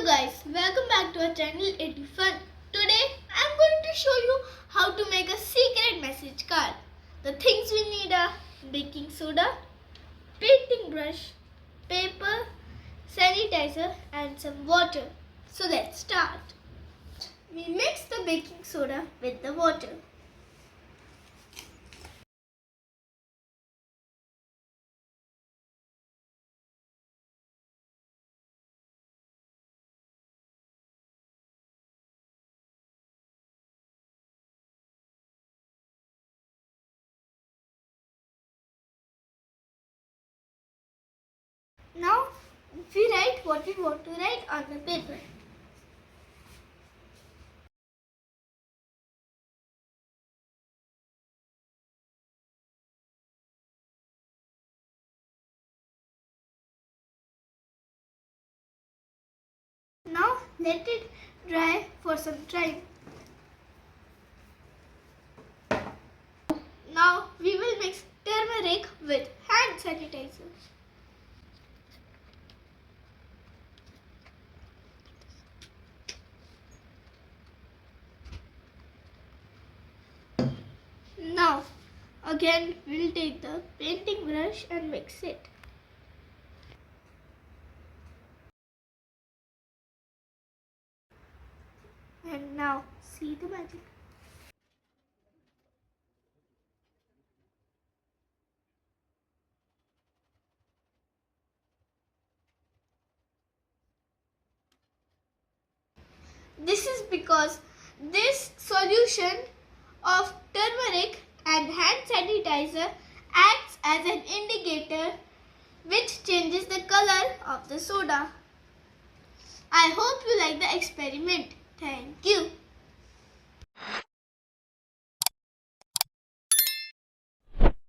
guys, welcome back to our channel EduFun. Today I'm going to show you how to make a secret message card. The things we need are baking soda, painting brush, paper, sanitizer and some water. So let's start. We mix the baking soda with the water. Now we write what we want to write on the paper. Now let it dry for some time. Now we will mix turmeric with hand sanitizer. Now again we'll take the painting brush and mix it. And now see the magic. This is because this solution of turmeric and hand sanitizer acts as an indicator which changes the color of the soda. I hope you like the experiment. Thank you.